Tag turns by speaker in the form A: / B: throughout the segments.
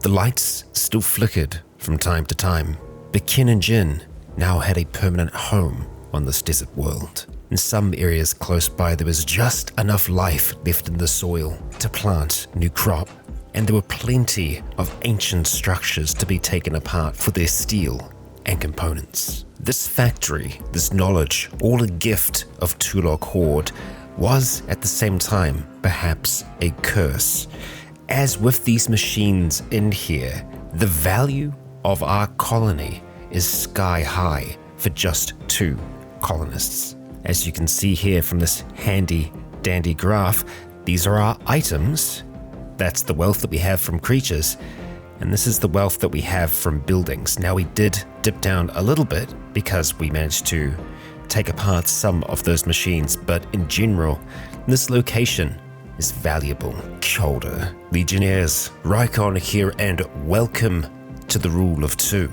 A: The lights still flickered from time to time, but Kin and Jin now had a permanent home on this desert world. In some areas close by, there was just enough life left in the soil to plant new crop, and there were plenty of ancient structures to be taken apart for their steel and components. This factory, this knowledge, all a gift of Tulak Horde, was at the same time perhaps a curse. As with these machines in here, the value of our colony is sky high for just 2 colonists. As you can see here from this handy dandy graph, these are our items. That's the wealth that we have from creatures, and this is the wealth that we have from buildings. Now, we did dip down a little bit because we managed to take apart some of those machines, but in general, this location is valuable. Shoulder Legionnaires, Rycon here, and welcome to the Rule of 2.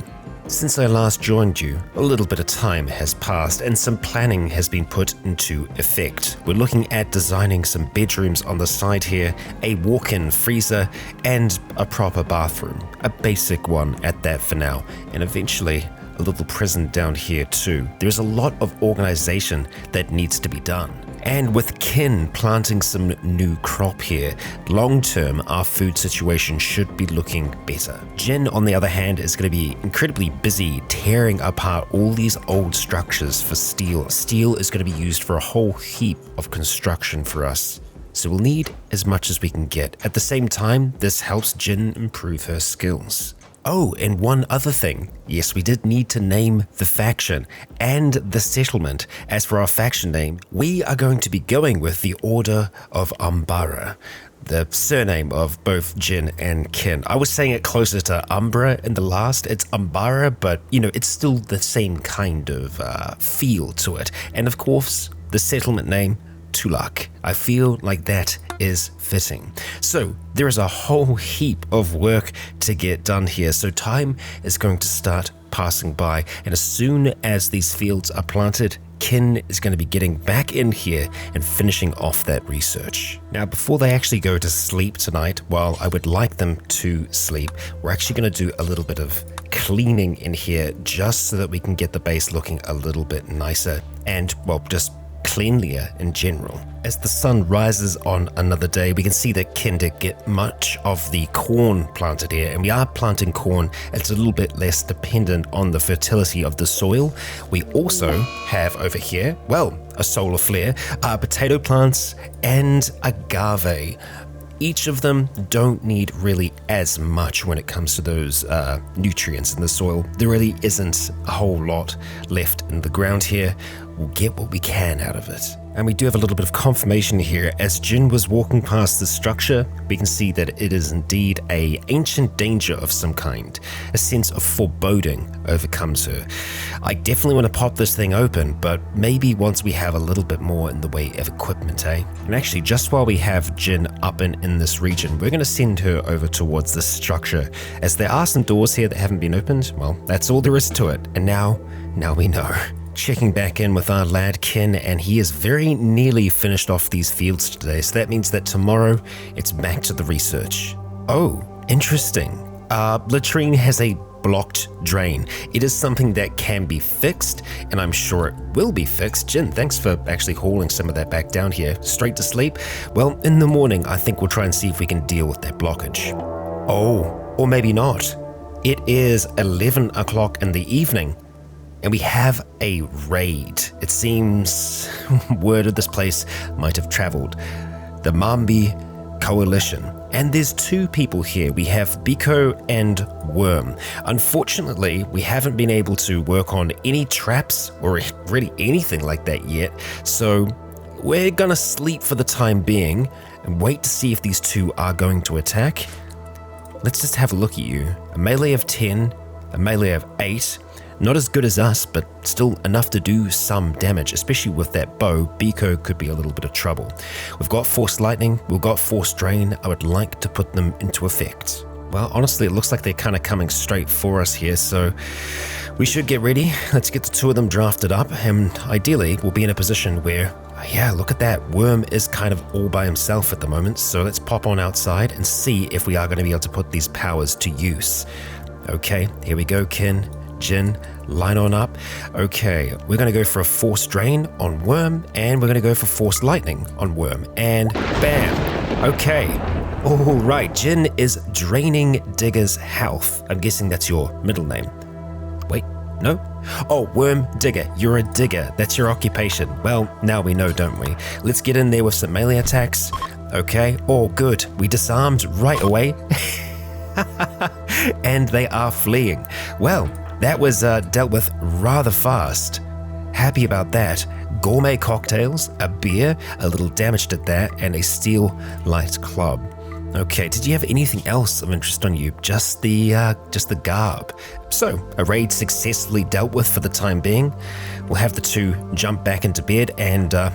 A: Since I last joined you, a little bit of time has passed and some planning has been put into effect. We're looking at designing some bedrooms on the side here, a walk-in freezer, and a proper bathroom. A basic one at that for now, and eventually a little prison down here too. There's a lot of organization that needs to be done. And with Kin planting some new crop here, long-term our food situation should be looking better. Jin, on the other hand, is going to be incredibly busy tearing apart all these old structures for steel. Steel is going to be used for a whole heap of construction for us, so we'll need as much as we can get. At the same time, this helps Jin improve her skills. Oh, and one other thing. Yes, we did need to name the faction and the settlement. As for our faction name, we are going to be going with the Order of Umbara, the surname of both Jin and Kin. I was saying it closer to Umbra in the last. It's Umbara, but it's still the same kind of feel to it. And of course, the settlement name, Tulak. I feel like that is fitting. So there is a whole heap of work to get done here. So time is going to start passing by. And as soon as these fields are planted, Kin is going to be getting back in here and finishing off that research. Now, before they actually go to sleep tonight, while I would like them to sleep, we're actually going to do a little bit of cleaning in here just so that we can get the base looking a little bit nicer and, well, just cleanlier in general. As the sun rises on another day, we can see that Kin did get much of the corn planted here, and we are planting corn. It's a little bit less dependent on the fertility of the soil. We also have over here, well, a solar flare, potato plants, and agave. Each of them don't need really as much when it comes to those nutrients in the soil. There really isn't a whole lot left in the ground here. We'll get what we can out of it. And we do have a little bit of confirmation here. As Jin was walking past the structure, we can see that it is indeed an ancient danger of some kind. A sense of foreboding overcomes her. I definitely want to pop this thing open, but maybe once we have a little bit more in the way of equipment, eh? And actually, just while we have Jin up and in this region, we're going to send her over towards this structure. As there are some doors here that haven't been opened, well, that's all there is to it. And now we know. Checking back in with our lad Kin, and he is very nearly finished off these fields today, so that means that tomorrow it's back to the research. Oh, interesting. Latrine has a blocked drain. It is something that can be fixed, and I'm sure it will be fixed. Jin, thanks for actually hauling some of that back down here. Straight to sleep? Well, in the morning, I think we'll try and see if we can deal with that blockage. Oh, or maybe not. It is 11 o'clock in the evening, and we have a raid. It seems word of this place might have traveled. The Mambi Coalition. And there's 2 people here. We have Biko and Worm. Unfortunately, we haven't been able to work on any traps or really anything like that yet. So we're gonna sleep for the time being and wait to see if these 2 are going to attack. Let's just have a look at you. A melee of 10, a melee of 8. Not as good as us, but still enough to do some damage, especially with that bow. Biko could be a little bit of trouble. We've got Force Lightning, we've got Force Drain. I would like to put them into effect. Well, honestly, it looks like they're kind of coming straight for us here, so we should get ready. Let's get the 2 of them drafted up, and ideally, we'll be in a position where Yeah, look at that. Worm is kind of all by himself at the moment, so let's pop on outside and see if we are going to be able to put these powers to use. Okay, here we go, Kin, Jin, line on up. Okay, we're going to go for a Force Drain on Worm, and we're going to go for Force Lightning on Worm, and bam! Okay, all right, Jin is draining Digger's health. I'm guessing that's your middle name. Wait, no? Oh, Worm Digger, you're a digger, that's your occupation. Well, now we know, don't we? Let's get in there with some melee attacks. Okay, oh good, we disarmed right away. And they are fleeing. Well, that was dealt with rather fast. Happy about that. Gourmet cocktails, a beer, a little damaged at that, and a steel light club. Okay, did you have anything else of interest on you? Just the garb. So, a raid successfully dealt with for the time being. We'll have the two jump back into bed and, or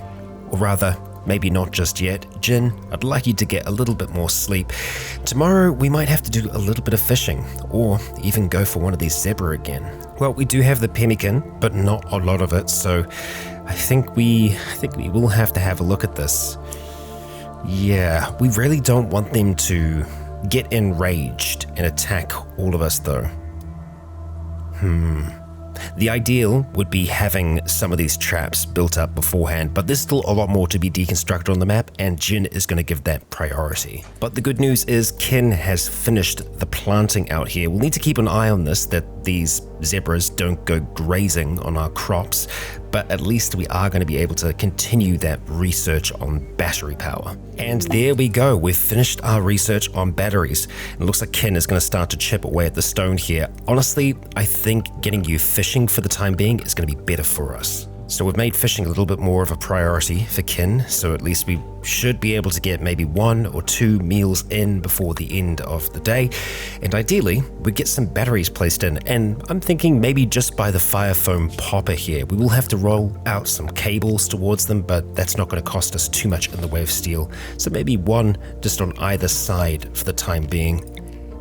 A: rather, maybe not just yet. Jin, I'd like you to get a little bit more sleep. Tomorrow, we might have to do a little bit of fishing, or even go for one of these zebra again. Well, we do have the pemmican, but not a lot of it, so I think we will have to have a look at this. Yeah, we really don't want them to get enraged and attack all of us though. The ideal would be having some of these traps built up beforehand, but there's still a lot more to be deconstructed on the map, and Jin is going to give that priority. But the good news is Kin has finished the planting out here. We'll need to keep an eye on this, that these zebras don't go grazing on our crops, but at least we are going to be able to continue that research on battery power. And there we go, we've finished our research on batteries. It looks like Kin is going to start to chip away at the stone here. Honestly, I think getting you fishing for the time being is going to be better for us. So we've made fishing a little bit more of a priority for Kin, so at least we should be able to get maybe 1 or 2 meals in before the end of the day. And ideally, we'd get some batteries placed in, and I'm thinking maybe just by the fire foam popper here. We will have to roll out some cables towards them, but that's not going to cost us too much in the way of steel. So maybe 1 just on either side for the time being.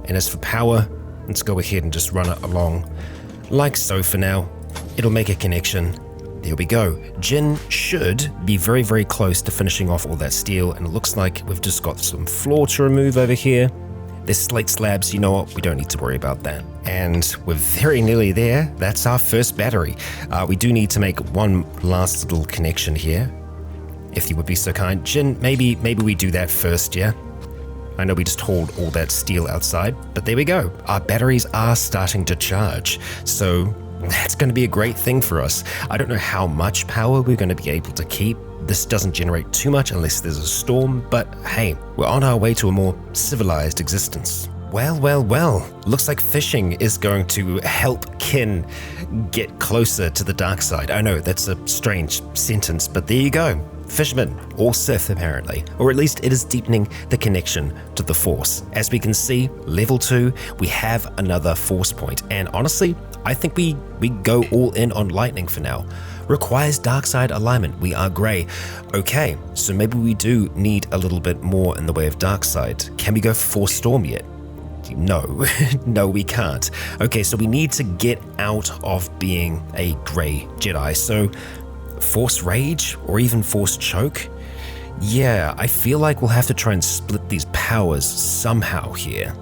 A: And as for power, let's go ahead and just run it along like so for now. It'll make a connection. There we go. Jin should be very, very close to finishing off all that steel, and it looks like we've just got some floor to remove over here. There's slate slabs, you know what, we don't need to worry about that. And we're very nearly there. That's our first battery. We do need to make one last little connection here, if you would be so kind. Jin, maybe we do that first, yeah? I know we just hauled all that steel outside, but there we go. Our batteries are starting to charge, so that's going to be a great thing for us. I don't know how much power we're going to be able to keep. This doesn't generate too much unless there's a storm, but hey, we're on our way to a more civilized existence. Well, looks like fishing is going to help Kin get closer to the dark side. I know, that's a strange sentence, but there you go. Fishermen, or Sith apparently, or at least it is deepening the connection to the Force. As we can see, level 2, we have another Force point, and honestly, I think we go all in on lightning for now. Requires dark side alignment, we are grey. Okay, so maybe we do need a little bit more in the way of dark side. Can we go for Force Storm yet? No, no we can't. Okay, so we need to get out of being a grey Jedi, so Force Rage or even Force Choke? Yeah, I feel like we'll have to try and split these powers somehow here.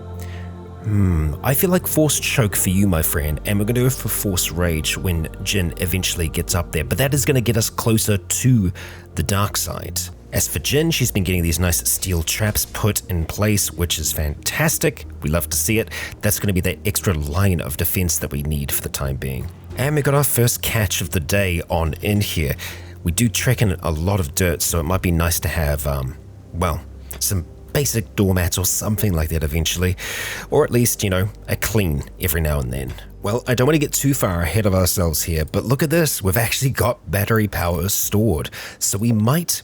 A: I feel like Force Choke for you, my friend, and we're going to go for Force Rage when Jin eventually gets up there, but that is going to get us closer to the dark side. As for Jin, she's been getting these nice steel traps put in place, which is fantastic. We love to see it. That's going to be that extra line of defense that we need for the time being. And we got our first catch of the day on in here. We do trek in a lot of dirt, so it might be nice to have, some basic doormats or something like that eventually, or at least, you know, a clean every now and then. Well, I don't want to get too far ahead of ourselves here, but look at this. We've actually got battery power stored, so we might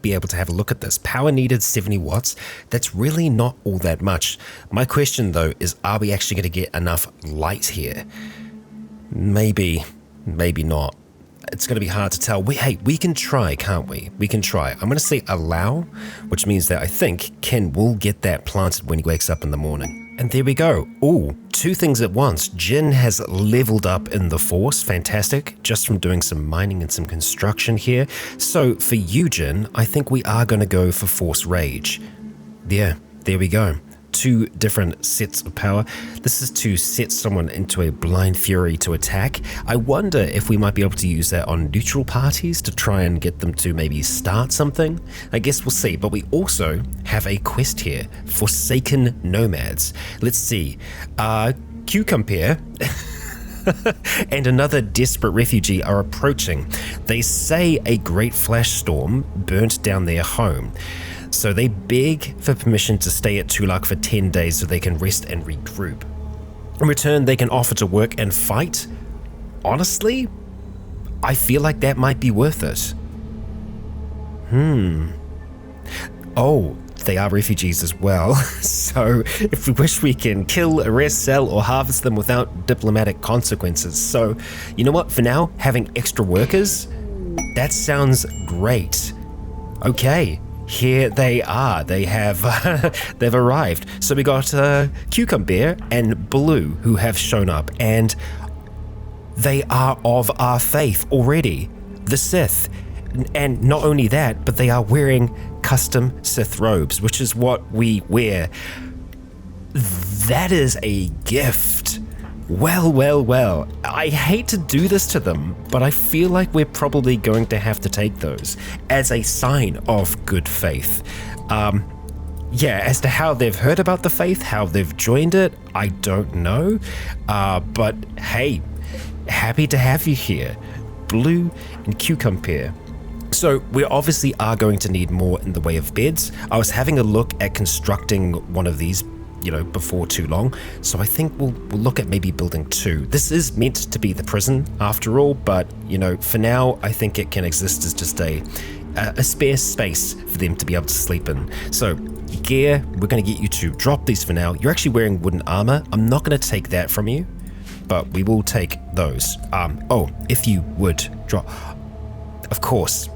A: be able to have a look at this. Power needed 70 watts. That's really not all that much. My question though is, are we actually going to get enough light here? Maybe not. It's going to be hard to tell. We can try, can't we? We can try. I'm going to say allow, which means that I think Ken will get that planted when he wakes up in the morning. And there we go. Ooh, two things at once. Jin has leveled up in the Force. Fantastic. Just from doing some mining and some construction here. So for you, Jin, I think we are going to go for Force Rage. Yeah, there we go. Two different sets of power. This is to set someone into a blind fury to attack. I wonder if we might be able to use that on neutral parties to try and get them to maybe start something. I guess we'll see, but we also have a quest here, Forsaken Nomads. Let's see, Cucumber and another desperate refugee are approaching. They say a great flash storm burnt down their home. So they beg for permission to stay at Tulak for 10 days so they can rest and regroup. In return, they can offer to work and fight. Honestly, I feel like that might be worth it. Oh, they are refugees as well. So if we wish, we can kill, arrest, sell, or harvest them without diplomatic consequences. So, you know what? For now, having extra workers, that sounds great. Okay. Here they are. They have they've arrived. So we got Cucumber and Blue who have shown up, and they are of our faith already, the Sith. And not only that, but they are wearing custom Sith robes, which is what we wear. That is a gift. Well. I hate to do this to them, but I feel like we're probably going to have to take those as a sign of good faith. Yeah, as to how they've heard about the faith, how they've joined it, I don't know. But hey, happy to have you here, Blue and Cucumber. So we obviously are going to need more in the way of beds. I was having a look at constructing one of these, before too long. So I think we'll look at maybe building two. This is meant to be the prison after all, but for now, I think it can exist as just a spare space for them to be able to sleep in. So gear, we're going to get you to drop these for now. You're actually wearing wooden armor. I'm not going to take that from you, but we will take those. Oh, if you would drop. Of course.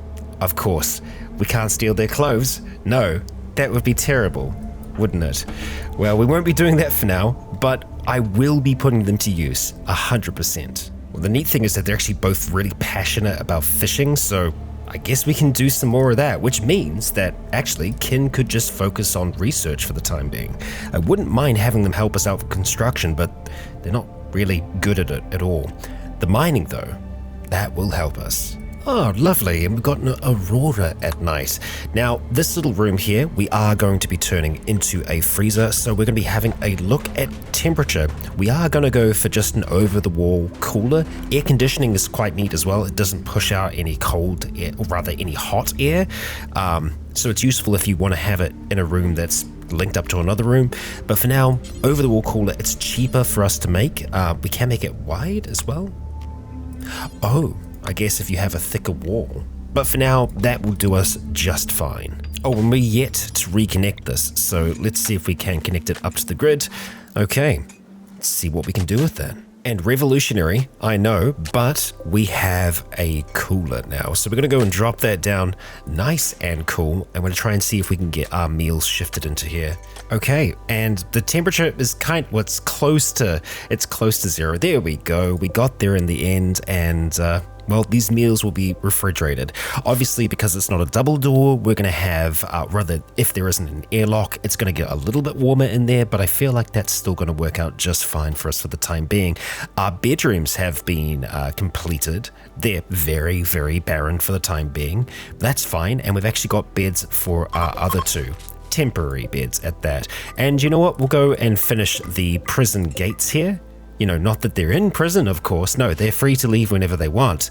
A: We can't steal their clothes. No, that would be terrible, wouldn't it? Well, we won't be doing that for now, but I will be putting them to use 100%. Well, the neat thing is that they're actually both really passionate about fishing, so I guess we can do some more of that, which means that actually Kin could just focus on research for the time being. I wouldn't mind having them help us out with construction, but they're not really good at it at all. The mining, though, that will help us. Oh, lovely, and we've got an aurora at night. Now, this little room here, we are going to be turning into a freezer, so we're going to be having a look at temperature. We are going to go for just an over-the-wall cooler. Air conditioning is quite neat as well. It doesn't push out any cold air, or rather any hot air, so it's useful if you want to have it in a room that's linked up to another room. But for now, over-the-wall cooler, it's cheaper for us to make. We can make it wide as well. Oh, I guess if you have a thicker wall. But for now, that will do us just fine. Oh, and we're yet to reconnect this, so let's see if we can connect it up to the grid. Okay, let's see what we can do with that. And revolutionary, I know, but we have a cooler now. So we're going to go and drop that down nice and cool. I'm going to try and see if we can get our meals shifted into here. Okay, and the temperature is it's close to zero. There we go. We got there in the end, and well, these meals will be refrigerated. Obviously, because it's not a double door, we're going to have, rather, if there isn't an airlock, it's going to get a little bit warmer in there, but I feel like that's still going to work out just fine for us for the time being. Our bedrooms have been completed. They're very, very barren for the time being. That's fine, and we've actually got beds for our other two. Temporary beds at that. And you know what? We'll go and finish the prison gates here. Not that they're in prison, of course. No, they're free to leave whenever they want.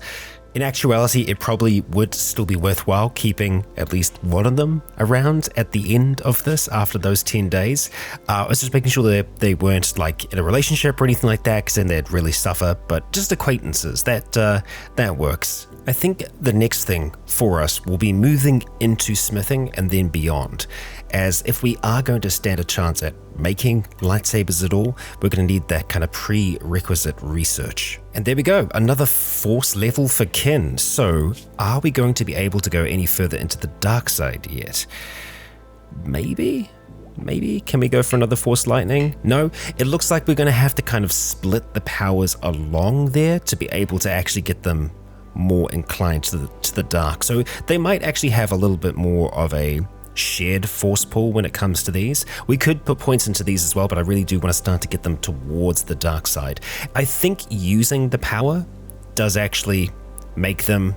A: In actuality, it probably would still be worthwhile keeping at least one of them around at the end of this after those 10 days. I was just making sure that they weren't like in a relationship or anything like that, because then they'd really suffer, but just acquaintances, that works. I think the next thing for us will be moving into smithing and then beyond, as if we are going to stand a chance at making lightsabers at all, we're going to need that kind of prerequisite research. And there we go, another force level for Kin. So are we going to be able to go any further into the dark side yet? Maybe? Maybe, can we go for another Force Lightning? No, it looks like we're going to have to kind of split the powers along there to be able to actually get them more inclined to the dark. So they might actually have a little bit more of a shared force pull when it comes to these. We could put points into these as well, but I really do want to start to get them towards the dark side. I think using the power does actually make them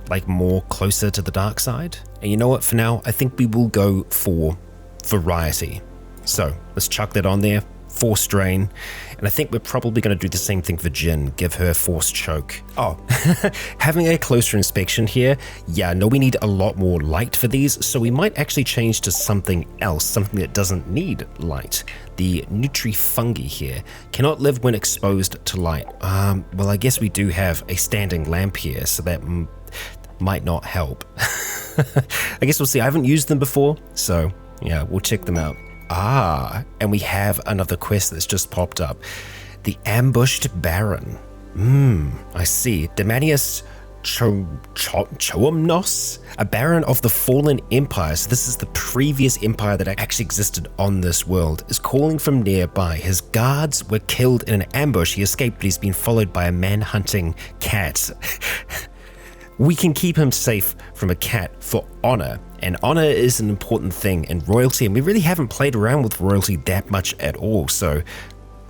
A: like more closer to the dark side. And you know what, for now, I think we will go for variety. So let's chuck that on there. Force drain, and I think we're probably going to do the same thing for Jin, give her force choke. Oh, having a closer inspection here, yeah, no, we need a lot more light for these, so we might actually change to something else, something that doesn't need light. The Nutrifungi here cannot live when exposed to light. Well, I guess we do have a standing lamp here, so that might not help. I guess we'll see. I haven't used them before, so yeah, we'll check them out. And we have another quest that's just popped up. The Ambushed Baron. I see. Demanius Choamnos, a baron of the Fallen Empire. So this is the previous empire that actually existed on this world, is calling from nearby. His guards were killed in an ambush. He escaped, but he's been followed by a man-hunting cat. We can keep him safe from a cat for honor, and honor is an important thing in royalty, and we really haven't played around with royalty that much at all, so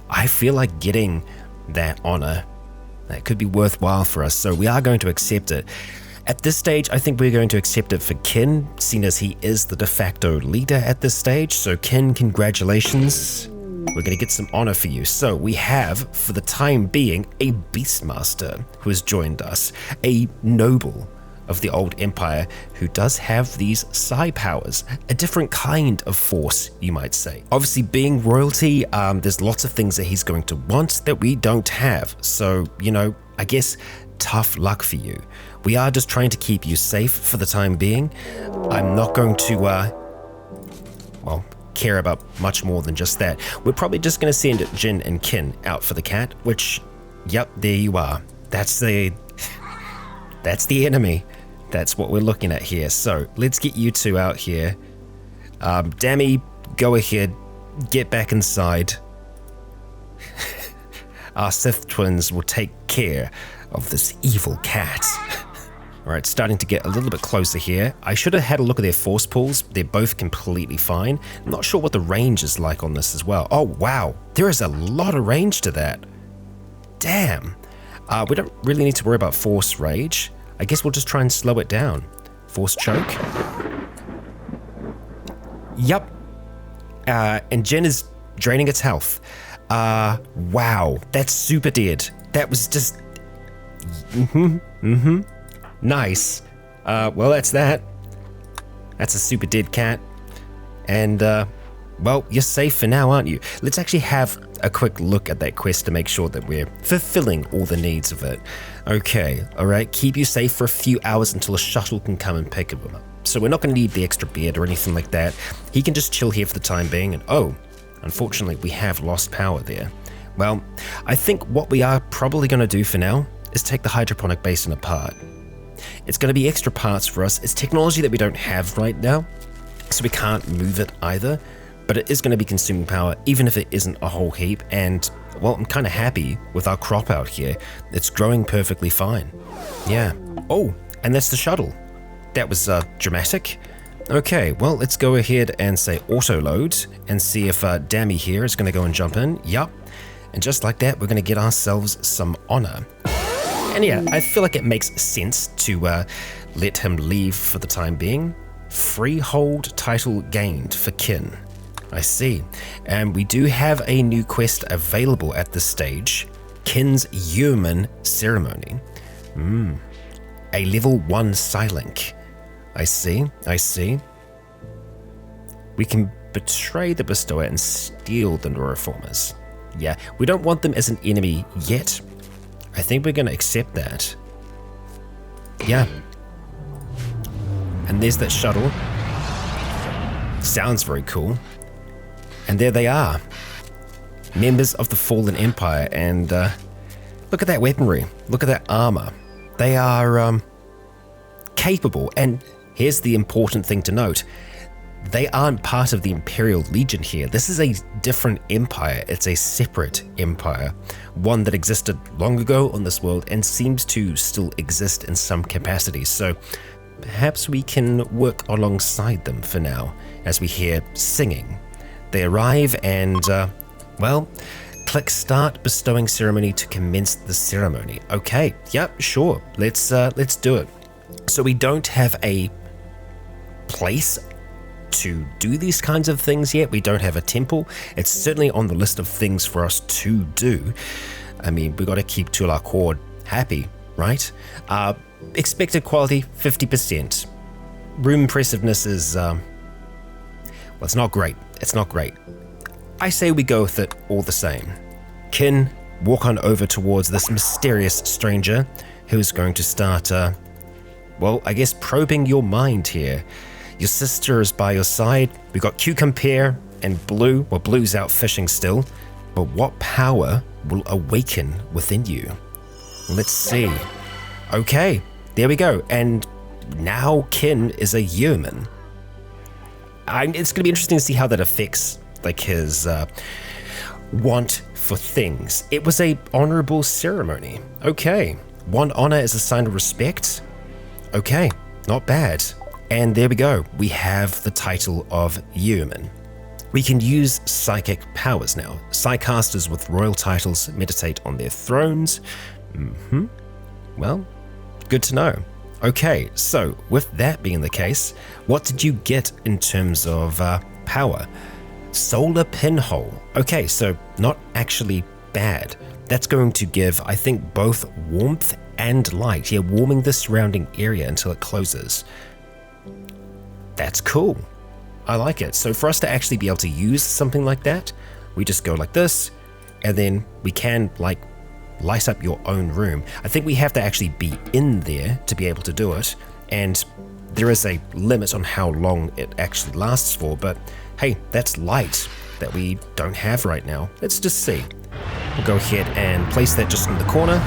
A: I feel like getting that honor, that could be worthwhile for us, so we are going to accept it. At this stage, I think we're going to accept it for Kin, seeing as he is the de facto leader at this stage, so Kin, congratulations. We're going to get some honor for you. So we have, for the time being, a Beastmaster who has joined us, a noble of the old empire who does have these psi powers, a different kind of force, you might say. Obviously, being royalty, there's lots of things that he's going to want that we don't have. So, you know, I guess tough luck for you. We are just trying to keep you safe for the time being. I'm not going to, care about much more than just that. We're probably just going to send Jin and Kin out for the cat, which, yep, there you are. That's the enemy. That's what we're looking at here. So let's get you two out here. Dammy, go ahead, get back inside. Our Sith twins will take care of this evil cat. All right, starting to get a little bit closer here. I should have had a look at their force pulls. They're both completely fine. I'm not sure what the range is like on this as well. Oh, wow. There is a lot of range to that. Damn. We don't really need to worry about force rage. I guess we'll just try and slow it down. Force choke. Yup. And Jin is draining its health. Wow. That's super dead. That was just... Nice. Well, that's that. That's a super dead cat. And, well, you're safe for now, aren't you? Let's actually have a quick look at that quest to make sure that we're fulfilling all the needs of it. Okay, alright, keep you safe for a few hours until a shuttle can come and pick him up. So we're not going to need the extra bed or anything like that. He can just chill here for the time being, and oh, unfortunately, we have lost power there. Well, I think what we are probably going to do for now is take the hydroponic basin apart. It's going to be extra parts for us. It's technology that we don't have right now, so we can't move it either, but it is going to be consuming power, even if it isn't a whole heap, and, well, I'm kind of happy with our crop out here. It's growing perfectly fine. Yeah. Oh, and that's the shuttle. That was, dramatic. Okay, well, let's go ahead and say auto load and see if Dammy here is going to go and jump in. Yup. And just like that, we're going to get ourselves some honor. And yeah, I feel like it makes sense to let him leave for the time being. Freehold title gained for Kin. I see. And we do have a new quest available at this stage. Kin's Human Ceremony. A level 1 Psylink. I see. We can betray the bestower and steal the neuroformers. Yeah, we don't want them as an enemy yet. I think we're going to accept that. Yeah. And there's that shuttle. Sounds very cool. And there they are. Members of the Fallen Empire. And look at that weaponry. Look at that armor. They are capable. And here's the important thing to note. they aren't part of the Imperial Legion here. This is a different empire. It's a separate empire, one that existed long ago on this world and seems to still exist in some capacity. So perhaps we can work alongside them for now as we hear singing. They arrive and, well, click start bestowing ceremony to commence the ceremony. Okay, yep, sure, let's do it. So we don't have a place to do these kinds of things yet. We don't have a temple. It's certainly on the list of things for us to do. I mean, we got to keep Tulak happy, right? Expected quality 50%. Room impressiveness is well, it's not great. It's not great. I say we go with it all the same. Kin, walk on over towards this mysterious stranger who's going to start well, I guess probing your mind here. Your sister is by your side. We got Cucumber and Blue. Well, Blue's out fishing still. But what power will awaken within you? Let's see. Okay, there we go. And now Kin is a human. It's going to be interesting to see how that affects like his want for things. It was a honorable ceremony. Okay. 1 honor is a sign of respect. Okay, not bad. And there we go, we have the title of human. We can use psychic powers now. Psychcasters with royal titles meditate on their thrones. Well, good to know. Okay, so with that being the case, what did you get in terms of power? Solar pinhole. Okay, so not actually bad. That's going to give, I think, both warmth and light. Yeah, warming the surrounding area until it closes. That's cool. I like it. So for us to actually be able to use something like that, we just go like this, and then we can like light up your own room. I think we have to actually be in there to be able to do it, and there is a limit on how long it actually lasts for, but hey, that's light that we don't have right now. Let's just see. We'll go ahead and place that just in the corner.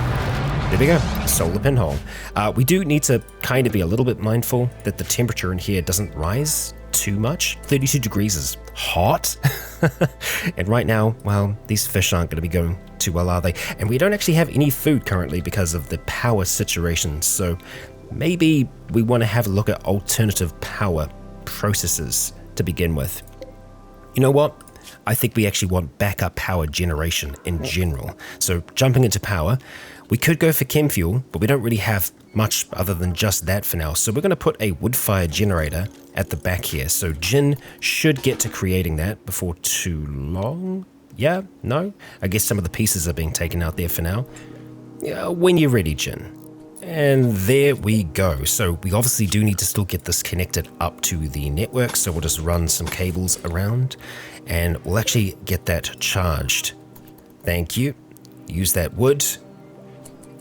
A: There we go, solar pinhole. We do need to kind of be a little bit mindful that the temperature in here doesn't rise too much. 32 degrees is hot. And right now, well, these fish aren't going to be going too well, are they? And we don't actually have any food currently because of the power situation. So maybe we want to have a look at alternative power processes to begin with. You know what? I think we actually want backup power generation in general. So jumping into power, we could go for chem fuel, but we don't really have much other than just that for now. So we're going to put a wood fire generator at the back here. So Jin should get to creating that before too long. Yeah, no? I guess some of the pieces are being taken out there for now. Yeah, when you're ready, Jin. And there we go. So we obviously do need to still get this connected up to the network. So we'll just run some cables around and we'll actually get that charged. Thank you. Use that wood.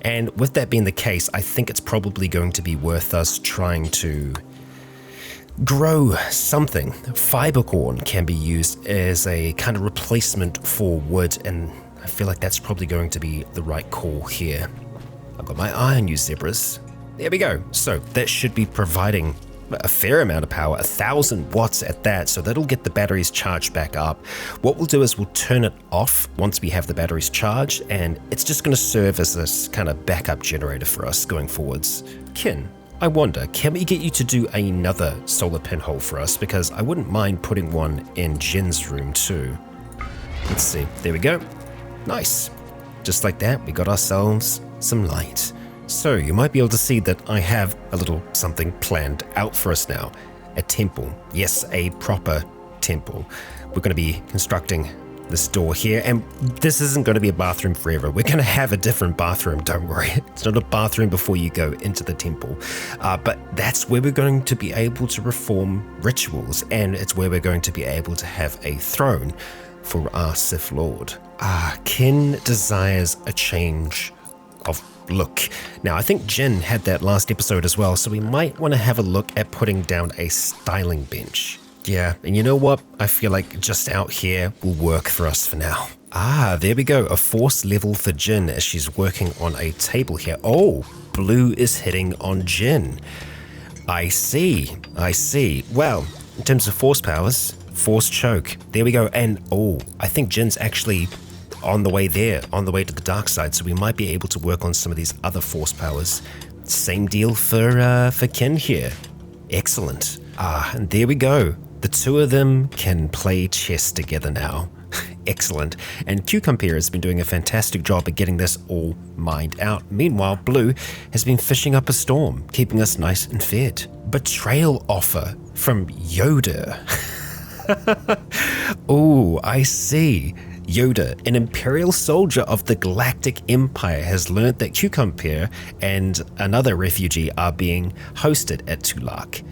A: And with that being the case, I think it's probably going to be worth us trying to grow something. Fiber corn can be used as a kind of replacement for wood, and I feel like that's probably going to be the right call here. I've got my eye on you, zebras. There we go. So that should be providing a fair amount of power, 1,000 watts at that, so that'll get the batteries charged back up. What we'll do is we'll turn it off once we have the batteries charged, and it's just going to serve as this kind of backup generator for us going forwards. Kin, I wonder, can we get you to do another solar pinhole for us? Because I wouldn't mind putting one in Jin's room too. Let's see, there we go. Nice. Just like that, we got ourselves some light. So you might be able to see that I have a little something planned out for us now. A temple. Yes, a proper temple. We're going to be constructing this door here, and this isn't going to be a bathroom forever. We're going to have a different bathroom, don't worry. It's not a bathroom before you go into the temple. But that's where we're going to be able to perform rituals, and it's where we're going to be able to have a throne for our Sith Lord. Kin desires a change of look. Now, I think Jin had that last episode as well, so we might want to have a look at putting down a styling bench. Yeah, and you know what? I feel like just out here will work for us for now. There we go. A force level for Jin as she's working on a table here. Oh, Blue is hitting on Jin. I see. Well, in terms of force powers, force choke. There we go. And I think Jin's actually on the way there, on the way to the dark side. So we might be able to work on some of these other force powers. Same deal for Kin here. Excellent. And there we go. The two of them can play chess together now. Excellent. And Cucumber here has been doing a fantastic job at getting this all mined out. Meanwhile, Blue has been fishing up a storm, keeping us nice and fed. Betrayal offer from Yoda. Oh, I see. Yoda, an Imperial soldier of the Galactic Empire, has learned that Cucumber and another refugee are being hosted at Tulak.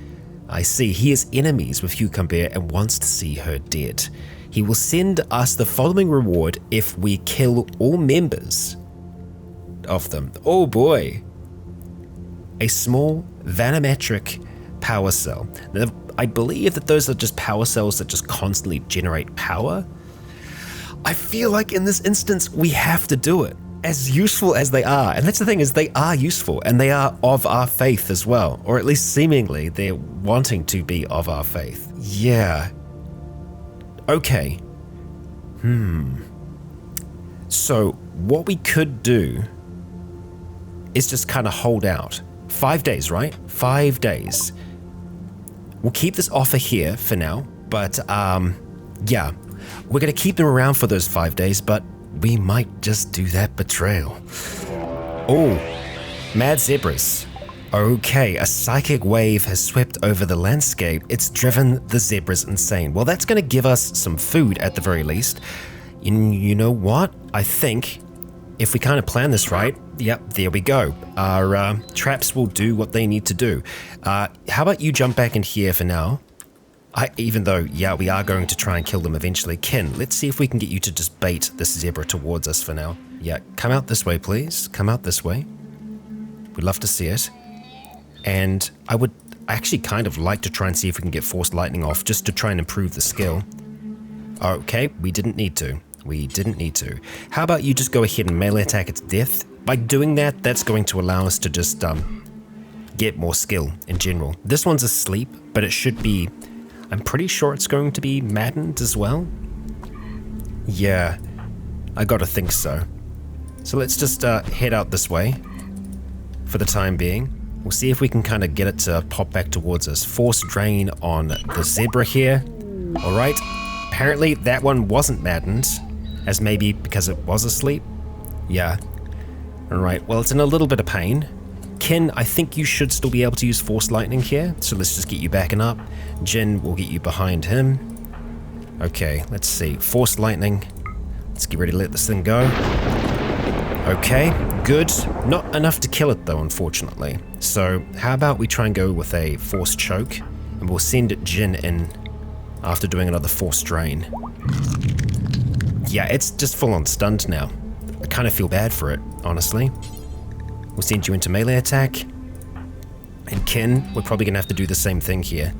A: I see. He is enemies with Cucumber and wants to see her dead. He will send us the following reward if we kill all members of them. Oh boy. A small vanometric power cell. Now, I believe that those are just power cells that just constantly generate power. I feel like in this instance, we have to do it. As useful as they are, and that's the thing, is they are useful and they are of our faith as well, or at least seemingly they're wanting to be of our faith. Yeah. Okay. So what we could do is just kind of hold out. 5 days, right? 5 days. We'll keep this offer here for now, but yeah, we're gonna keep them around for those 5 days, but we might just do that betrayal. Oh, mad zebras. Okay, a psychic wave has swept over the landscape. It's driven the zebras insane. Well, that's going to give us some food at the very least. You know what? I think if we kind of plan this right, yep, there we go. Our traps will do what they need to do. How about you jump back in here for now? Even though, yeah, we are going to try and kill them eventually. Kin, let's see if we can get you to just bait this zebra towards us for now. Yeah, come out this way, please. Come out this way. We'd love to see it. And I would actually kind of like to try and see if we can get Force Lightning off, just to try and improve the skill. Okay, we didn't need to. We didn't need to. How about you just go ahead and melee attack its death? By doing that, that's going to allow us to just get more skill in general. This one's asleep, but it should be... I'm pretty sure it's going to be maddened as well. Yeah, I gotta think so. So let's just head out this way for the time being. We'll see if we can kind of get it to pop back towards us. Force drain on the zebra here. All right. Apparently that one wasn't maddened, as maybe because it was asleep. Yeah. All right. Well, it's in a little bit of pain. Kin, I think you should still be able to use Force Lightning here. So let's just get you backing up. Jin will get you behind him. Okay, let's see. Force Lightning. Let's get ready to let this thing go. Okay, good. Not enough to kill it though, unfortunately. So how about we try and go with a Force Choke, and we'll send Jin in after doing another Force Drain. Yeah, it's just full on stunned now. I kind of feel bad for it, honestly. We'll send you into melee attack. And Kin, we're probably gonna have to do the same thing here.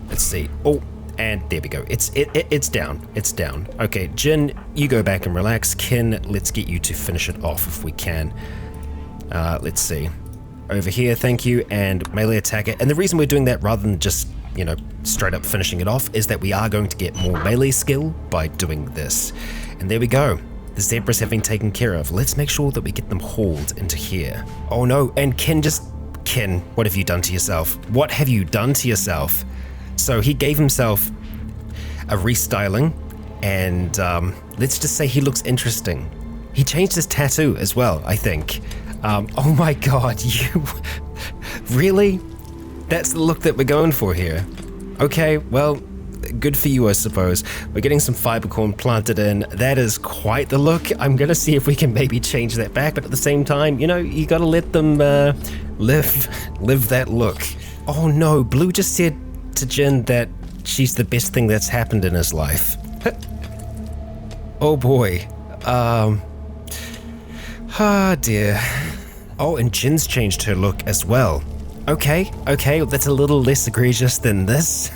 A: Let's see. Oh, and there we go. It's down. It's down. Okay, Jin, you go back and relax. Kin, let's get you to finish it off if we can. Let's see. Over here, thank you, and melee attack it. And the reason we're doing that rather than just, you know, straight up finishing it off is that we are going to get more melee skill by doing this. And there we go. The zebras have been taken care of. Let's make sure that we get them hauled into here. Oh no, and Kin, what have you done to yourself? What have you done to yourself? So he gave himself a restyling, and let's just say he looks interesting. He changed his tattoo as well, I think. Oh my god, you... Really? That's the look that we're going for here. Okay, well, good for you, I suppose. We're getting some fiber corn planted in. That is quite the look. I'm gonna see if we can maybe change that back, but at the same time, you know, you gotta let them live that look. Oh no, Blue just said to Jin that she's the best thing that's happened in his life. Oh boy. Ah dear. Oh, and Jin's changed her look as well. Okay, that's a little less egregious than this.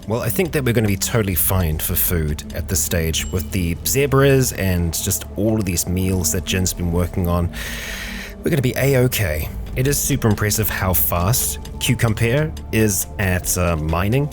A: Well, I think that we're going to be totally fine for food at this stage with the zebras and just all of these meals that Jin's been working on. We're going to be a-okay. It is super impressive how fast Cucumber is at mining.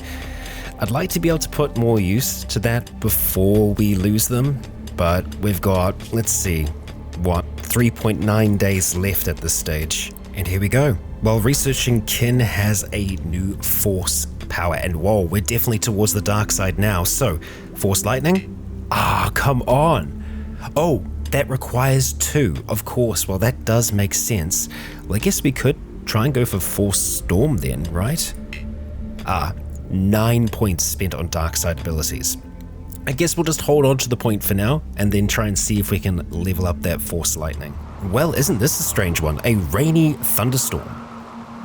A: I'd like to be able to put more use to that before we lose them, but we've got, let's see, 3.9 days left at this stage. And here we go. While researching, Kin has a new force power, and whoa, we're definitely towards the dark side now. So, force lightning? Ah, come on. Oh, that requires 2, of course. Well, that does make sense. Well, I guess we could try and go for force storm then, right? 9 points spent on dark side abilities. I guess we'll just hold on to the point for now and then try and see if we can level up that force lightning. Well, isn't this a strange one? A rainy thunderstorm.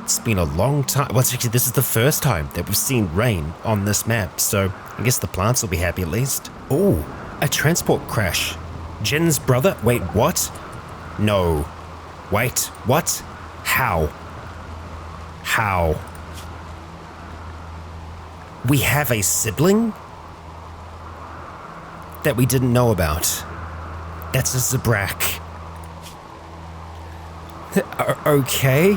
A: It's been a long time. Well, actually, this is the first time that we've seen rain on this map, so I guess the plants will be happy at least. Oh, a transport crash. Jin's brother? Wait, what? No. Wait, what? How? How? We have a sibling that we didn't know about. That's a Zabrak. Okay.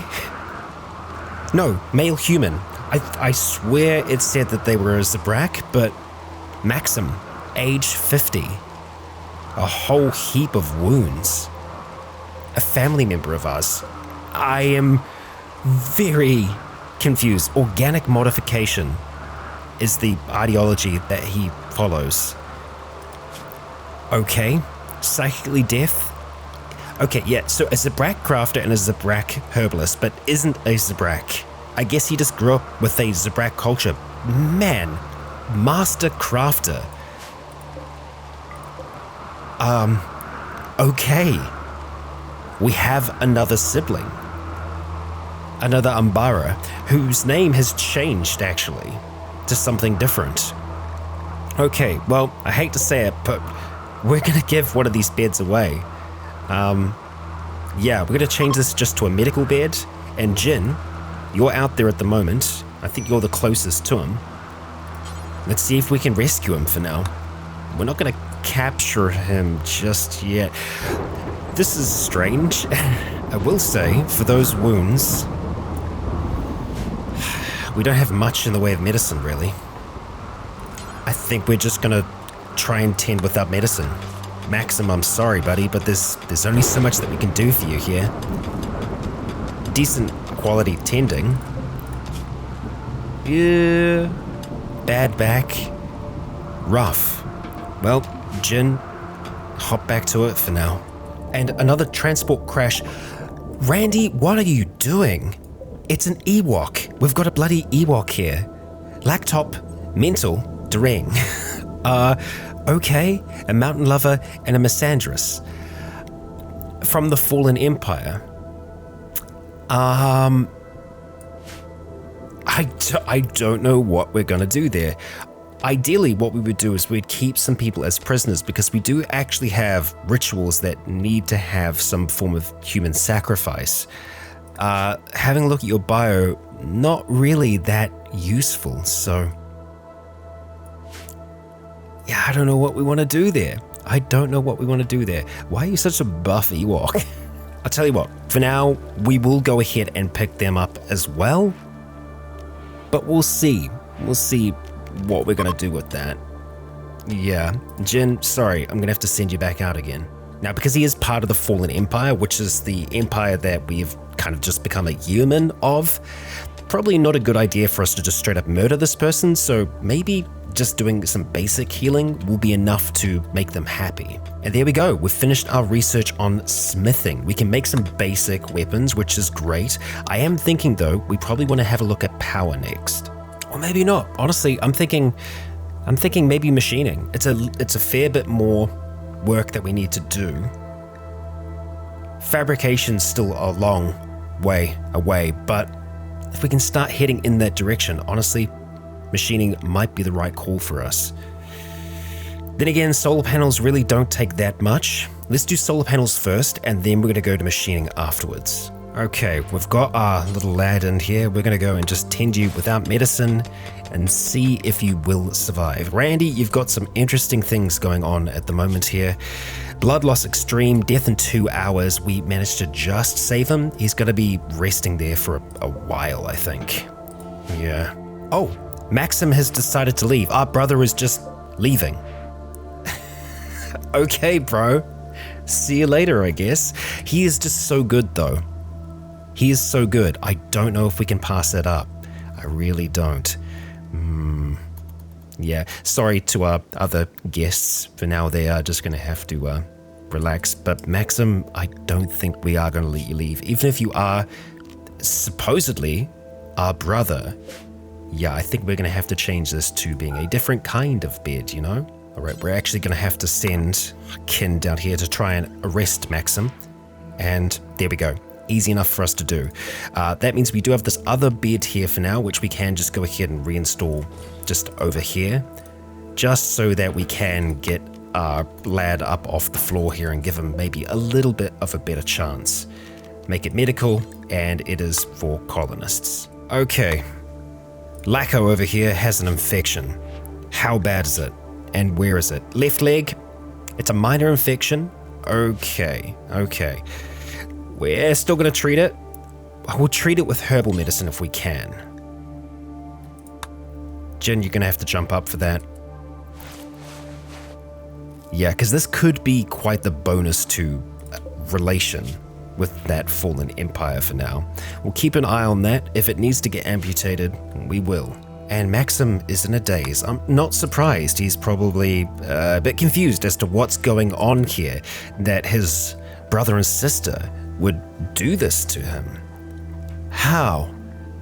A: No, male human. I swear it said that they were a Zabrak, but Maxim, age 50. A whole heap of wounds. A family member of ours. I am very confused. Organic modification is the ideology that he follows. Okay, psychically deaf. Okay, yeah, so a Zabrak crafter and a Zabrak herbalist, but isn't a Zabrak. I guess he just grew up with a Zabrak culture. Man, master crafter. Okay. We have another sibling. Another Umbara, whose name has changed, actually, to something different. Okay, well, I hate to say it, but we're gonna give one of these beds away. Yeah, we're gonna change this just to a medical bed, and Jin, you're out there at the moment. I think you're the closest to him. Let's see if we can rescue him for now. We're not gonna capture him just yet. This is strange. I will say, for those wounds, we don't have much in the way of medicine, really. I think we're just gonna try and tend without medicine. Maxim, I'm sorry, buddy, but there's only so much that we can do for you here. Decent quality tending. Yeah. Bad back. Rough. Well, Jin, hop back to it for now. And another transport crash. Randy, what are you doing? It's an Ewok. We've got a bloody Ewok here. Laptop, mental, Durang. Okay, a mountain lover and a misandrous. From the Fallen Empire. I don't know what we're gonna do there. Ideally, what we would do is we'd keep some people as prisoners because we do actually have rituals that need to have some form of human sacrifice. Having a look at your bio, not really that useful, so... Yeah, I don't know what we want to do there. Why are you such a buff Ewok? I'll tell you what, for now, we will go ahead and pick them up as well. But we'll see. We'll see what we're going to do with that. Yeah, Jin, sorry, I'm going to have to send you back out again. Now, because he is part of the Fallen Empire, which is the empire that we've kind of just become a human of, probably not a good idea for us to just straight up murder this person, so maybe just doing some basic healing will be enough to make them happy. And there we go, we've finished our research on smithing. We can make some basic weapons, which is great. I am thinking though, we probably want to have a look at power next. Or maybe not. Honestly, I'm thinking maybe machining. It's a fair bit more work that we need to do. Fabrication's still a long way away, but if we can start heading in that direction, honestly, machining might be the right call for us. Then again, solar panels really don't take that much. Let's do solar panels first, and then we're going to go to machining afterwards. Okay, we've got our little lad in here. We're gonna go and just tend you without medicine and see if you will survive. Randy, you've got some interesting things going on at the moment here. Blood loss extreme, death in 2 hours. We managed to just save him. He's gonna be resting there for a while, I think. Yeah. Oh, Maxim has decided to leave. Our brother is just leaving. Okay, bro. See you later, I guess. He is just so good, though. He is so good. I don't know if we can pass that up. I really don't. Yeah, sorry to our other guests. For now, they are just going to have to relax. But Maxim, I don't think we are going to let you leave. Even if you are supposedly our brother. Yeah, I think we're going to have to change this to being a different kind of bed, you know? All right, we're actually going to have to send Kin down here to try and arrest Maxim. And there we go. Easy enough for us to do. That means we do have this other bed here for now, which we can just go ahead and reinstall just over here, just so that we can get our lad up off the floor here and give him maybe a little bit of a better chance. Make it medical, and it is for colonists. Okay. Lacko over here has an infection. How bad is it? And where is it? Left leg? It's a minor infection? Okay. We're still going to treat it. We'll treat it with herbal medicine if we can. Jin, you're going to have to jump up for that. Yeah, because this could be quite the bonus to relation with that fallen empire for now. We'll keep an eye on that. If it needs to get amputated, we will. And Maxim is in a daze. I'm not surprised. He's probably a bit confused as to what's going on here, that his brother and sister would do this to him. How?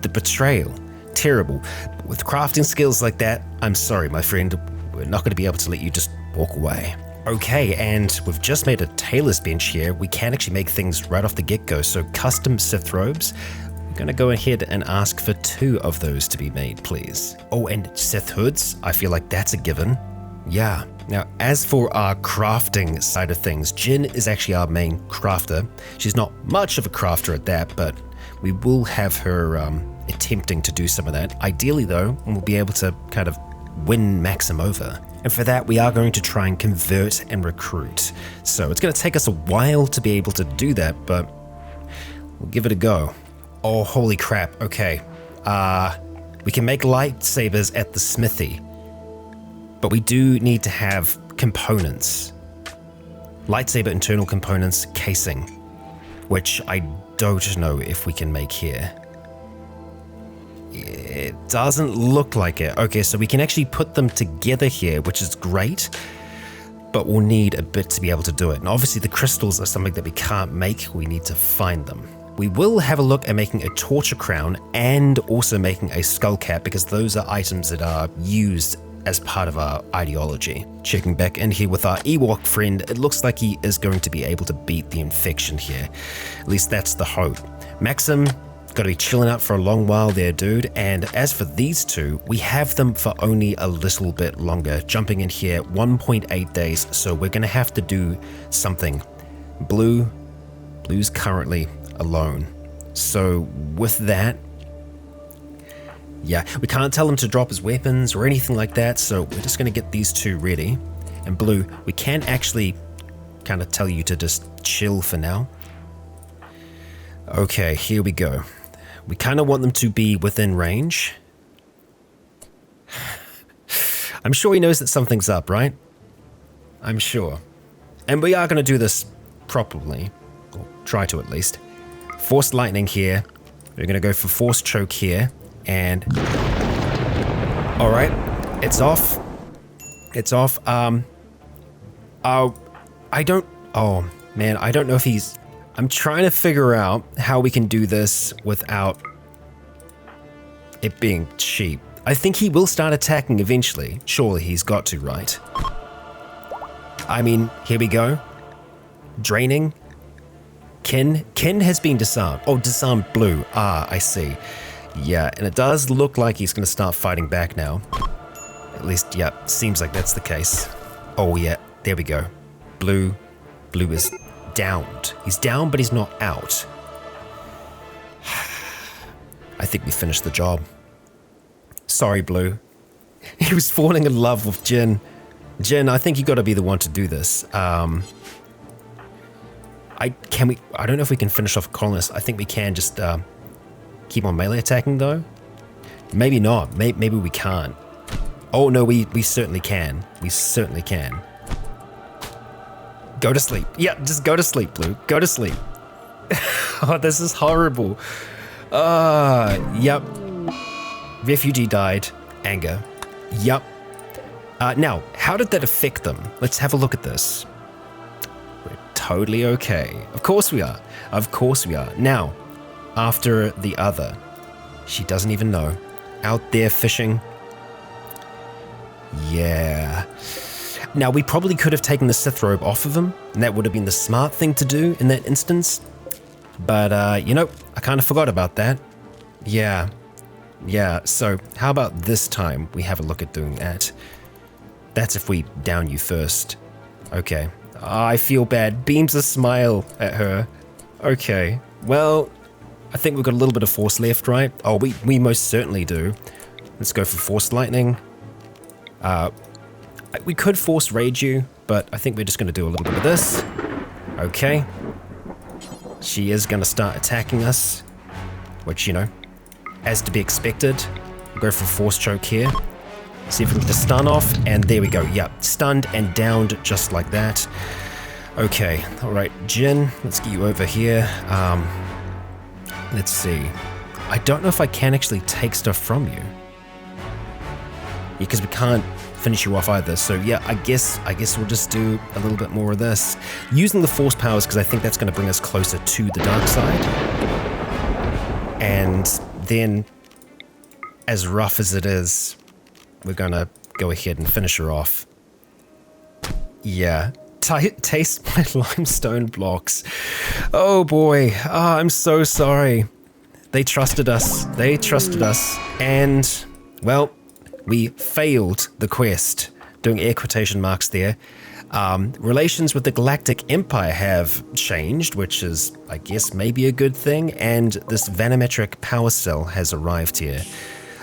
A: The betrayal. Terrible. But with crafting skills like that, I'm sorry, my friend. We're not going to be able to let you just walk away. Okay, and we've just made a tailor's bench here. We can actually make things right off the get-go. So custom Sith robes. We're going to go ahead and ask for 2 of those to be made, please. Oh, and Sith hoods. I feel like that's a given. Yeah. Now, as for our crafting side of things, Jin is actually our main crafter. She's not much of a crafter at that, but we will have her attempting to do some of that. Ideally, though, we'll be able to kind of win Maxim over. And for that, we are going to try and convert and recruit. So it's going to take us a while to be able to do that, but we'll give it a go. Oh, holy crap. Okay. We can make lightsabers at the smithy. But we do need to have components. Lightsaber internal components, casing, which I don't know if we can make here. It doesn't look like it. Okay, so we can actually put them together here, which is great, but we'll need a bit to be able to do it. And obviously the crystals are something that we can't make. We need to find them. We will have a look at making a torture crown and also making a skull cap, because those are items that are used as part of our ideology. Checking back in here with our Ewok friend, it looks like he is going to be able to beat the infection here. At least that's the hope. Maxim, gotta be chilling out for a long while there, dude. And as for these 2, we have them for only a little bit longer. Jumping in here, 1.8 days, so we're gonna have to do something. Blue's currently alone. So with that, yeah, we can't tell him to drop his weapons or anything like that, so we're just going to get these 2 ready. And Blue, we can actually kind of tell you to just chill for now. Okay, here we go. We kind of want them to be within range. I'm sure he knows that something's up, right? I'm sure. And we are going to do this properly, or try to at least. Force lightning here. We're going to go for force choke here. And all right, it's off. I don't know if he's, I'm trying to figure out how we can do this without it being cheap. I think he will start attacking eventually. Surely he's got to, right? I mean, here we go. Draining. Kin has been disarmed. Oh, disarmed Blue. Ah, I see. Yeah, and it does look like he's going to start fighting back now. At least, yeah, seems like that's the case. Oh, yeah, there we go. Blue is downed. He's down, but he's not out. I think we finished the job. Sorry, Blue. He was falling in love with Jin. Jin, I think you got to be the one to do this. I don't know if we can finish off colonists. I think we can just keep on melee attacking though. Maybe not. Maybe we can't. Oh no, we certainly can. We certainly can. Go to sleep. Yeah, just go to sleep, Blue. Go to sleep. Oh, this is horrible. Yep. Refugee died. Anger. Yep. Now, how did that affect them? Let's have a look at this. We're totally okay. Of course we are. Of course we are. Now, after the other. She doesn't even know. Out there fishing. Yeah. Now, we probably could have taken the Sith robe off of him, and that would have been the smart thing to do in that instance. But, you know, I kind of forgot about that. Yeah. Yeah, so how about this time we have a look at doing that? That's if we down you first. Okay. I feel bad. Beams a smile at her. Okay. Well, I think we've got a little bit of force left, right? Oh, we most certainly do. Let's go for force lightning. We could force rage you, but I think we're just going to do a little bit of this. Okay. She is going to start attacking us, which, you know, as to be expected. Go for force choke here. See if we can get a stun off, and there we go. Yep, stunned and downed just like that. Okay, all right, Jin, let's get you over here. Let's see. I don't know if I can actually take stuff from you. Yeah, because we can't finish you off either. So yeah, I guess we'll just do a little bit more of this. Using the force powers, because I think that's going to bring us closer to the dark side. And then, as rough as it is, we're going to go ahead and finish her off. Yeah. Taste my limestone blocks. Oh boy. Oh, I'm so sorry. They trusted us. They trusted us. And, well, we failed the quest. Doing air quotation marks there. Relations with the Galactic Empire have changed, which is, I guess, maybe a good thing. And this vanometric power cell has arrived here.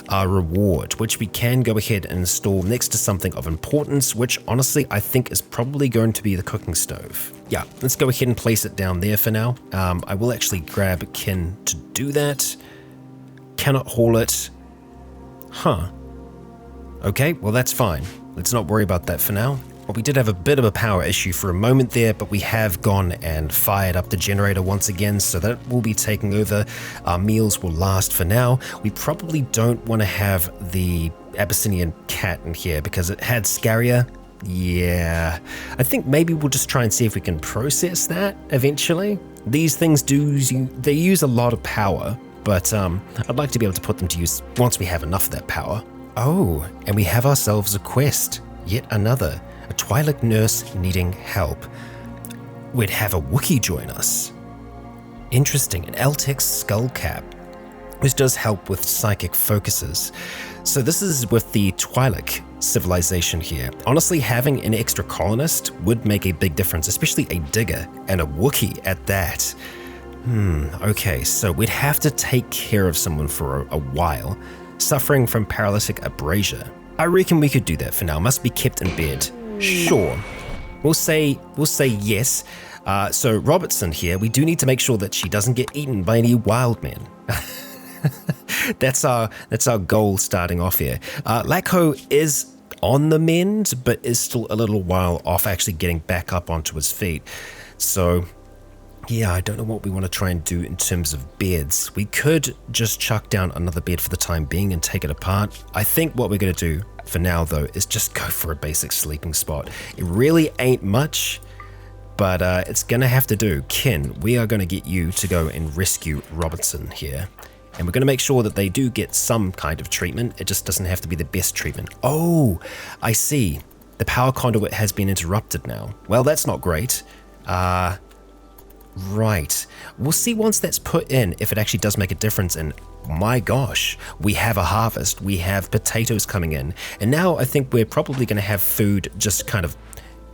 A: Our reward, which we can go ahead and install next to something of importance, which honestly I think is probably going to be the cooking stove. Yeah, let's go ahead and place it down there for now. I will actually grab Kin to do that. Cannot haul it. Huh. Okay, well that's fine. Let's not worry about that for now. Well, we did have a bit of a power issue for a moment there, but we have gone and fired up the generator once again, so that will be taking over. Our meals will last for now. We probably don't want to have the Abyssinian cat in here because it had Scaria. Yeah, I think maybe we'll just try and see if we can process that eventually. These things they use a lot of power, but I'd like to be able to put them to use once we have enough of that power. Oh, and we have ourselves a quest, yet another. A Twi'lek nurse needing help. We'd have a Wookiee join us. Interesting, an Eltec skull cap, which does help with psychic focuses. So this is with the Twi'lek civilization here. Honestly, having an extra colonist would make a big difference, especially a digger and a Wookiee at that. Okay, so we'd have to take care of someone for a while, suffering from paralytic abrasia. I reckon we could do that for now. Must be kept in bed. Sure. We'll say yes. So Robertson here, we do need to make sure that she doesn't get eaten by any wild men. That's our goal starting off here. Lacko is on the mend, but is still a little while off actually getting back up onto his feet. So yeah, I don't know what we want to try and do in terms of beds. We could just chuck down another bed for the time being and take it apart. I think what we're going to do for now, though, is just go for a basic sleeping spot. It really ain't much, but it's going to have to do. Kin, we are going to get you to go and rescue Robertson here. And we're going to make sure that they do get some kind of treatment. It just doesn't have to be the best treatment. Oh, I see. The power conduit has been interrupted now. Well, that's not great. Right. We'll see once that's put in if it actually does make a difference. And my gosh, we have a harvest. We have potatoes coming in. And now I think we're probably going to have food just kind of,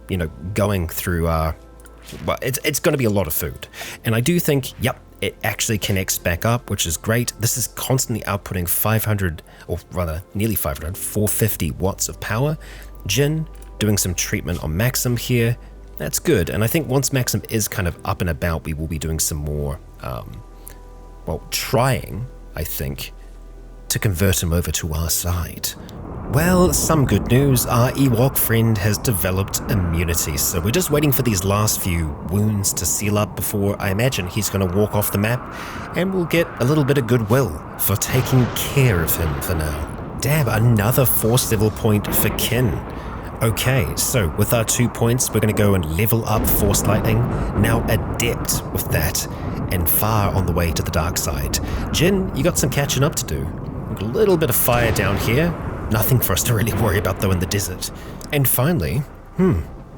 A: you know, going through well, it's going to be a lot of food. And I do think, yep, it actually connects back up, which is great. This is constantly outputting 500, or rather nearly 500, 450 watts of power. Jin doing some treatment on Maxim here. That's good. And I think once Maxim is kind of up and about, we will be doing some more, trying, I think, to convert him over to our side. Well, some good news. Our Ewok friend has developed immunity, so we're just waiting for these last few wounds to seal up before I imagine he's going to walk off the map, and we'll get a little bit of goodwill for taking care of him for now. Damn, another force level point for Kin. Okay, so with our 2 points, we're going to go and level up Force Lightning, now adept with that, and far on the way to the dark side. Jin, you got some catching up to do. A little bit of fire down here. Nothing for us to really worry about though in the desert. And finally,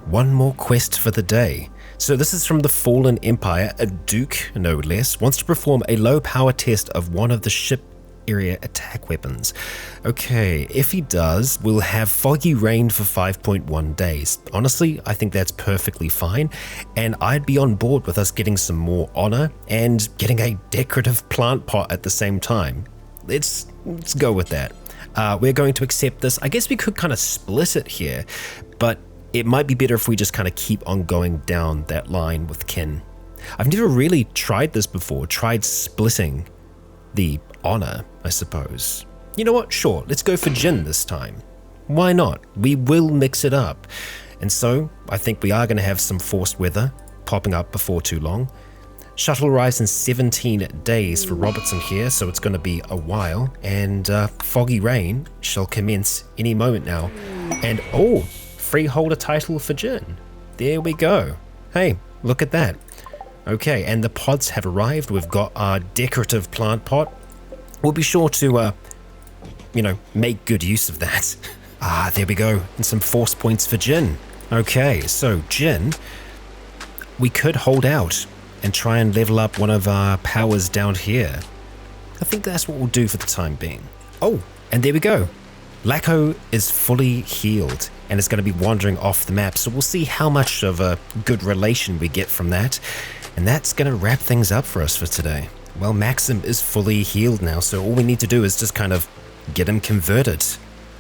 A: one more quest for the day. So this is from the Fallen Empire. A Duke, no less, wants to perform a low power test of one of the ship area attack weapons. Okay, if he does, we'll have Foggy Rain for 5.1 days. Honestly, I think that's perfectly fine, and I'd be on board with us getting some more honor and getting a decorative plant pot at the same time. Let's go with that. We're going to accept this. I guess we could kind of split it here, but it might be better if we just kind of keep on going down that line with Kin. I've never really tried this before, tried splitting the honor, I suppose. You know what? Sure, let's go for Jin this time. Why not? We will mix it up. And so, I think we are going to have some forced weather popping up before too long. Shuttle rise in 17 days for Robertson here, so it's going to be a while, and Foggy Rain shall commence any moment now. And freeholder title for Jin. There we go. Hey, look at that. Okay, and the pods have arrived. We've got our decorative plant pot. We'll be sure to, make good use of that. There we go. And some force points for Jin. Okay, so Jin, we could hold out and try and level up one of our powers down here. I think that's what we'll do for the time being. Oh, and there we go. Lacko is fully healed and is going to be wandering off the map, so we'll see how much of a good relation we get from that. And that's going to wrap things up for us for today. Well, Maxim is fully healed now, so all we need to do is just kind of get him converted.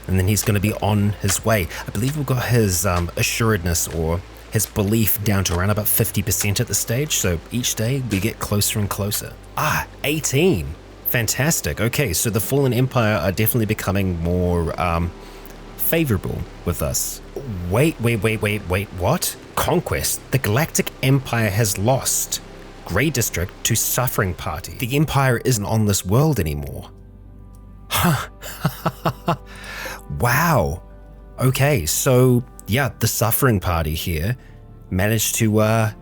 A: And then he's going to be on his way. I believe we've got his assuredness or his belief down to around about 50% at this stage, so each day we get closer and closer. 18. Fantastic. Okay, so the Fallen Empire are definitely becoming more favorable with us. Wait, what? Conquest. The Galactic Empire has lost Grey District to Suffering Party. The Empire isn't on this world anymore. Wow. Okay, so yeah, the Suffering Party here managed to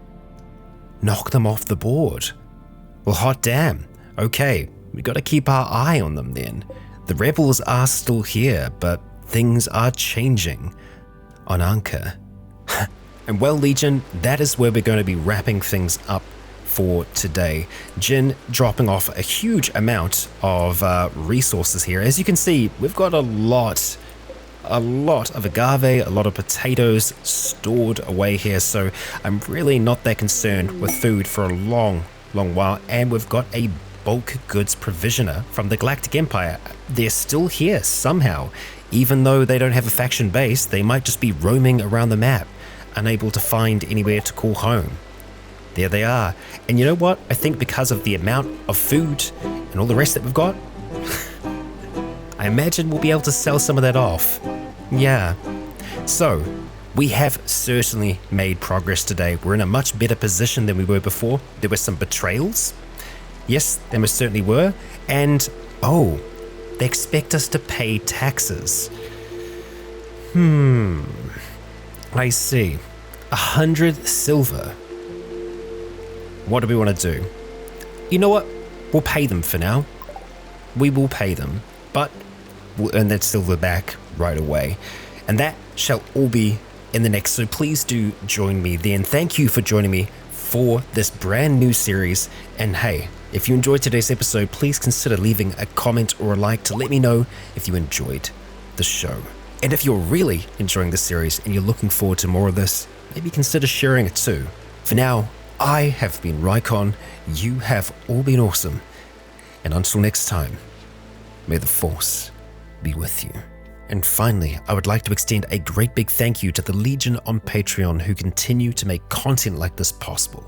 A: knock them off the board. Well, hot damn. Okay, we got to keep our eye on them then. The rebels are still here, but things are changing on Anka. And well, Legion, that is where we're going to be wrapping things up for today. Jin dropping off a huge amount of resources here. As you can see, we've got a lot of agave, a lot of potatoes stored away here, so I'm really not that concerned with food for a long while. And we've got a bulk goods provisioner from the Galactic Empire. They're still here somehow. Even though they don't have a faction base, they might just be roaming around the map, unable to find anywhere to call home. There they are. And you know what? I think because of the amount of food and all the rest that we've got, I imagine we'll be able to sell some of that off. Yeah. So, we have certainly made progress today. We're in a much better position than we were before. There were some betrayals. Yes, there most certainly were. And, they expect us to pay taxes. I see. 100 silver. What do we want to do? You know what? We'll pay them for now. We will pay them, but we'll earn that silver back right away. And that shall all be in the next, so please do join me then. Thank you for joining me for this brand new series. And hey, if you enjoyed today's episode, please consider leaving a comment or a like to let me know if you enjoyed the show. And if you're really enjoying the series and you're looking forward to more of this, maybe consider sharing it too. For now, I have been Rycon, you have all been awesome, and until next time, may the Force be with you. And finally, I would like to extend a great big thank you to the Legion on Patreon who continue to make content like this possible.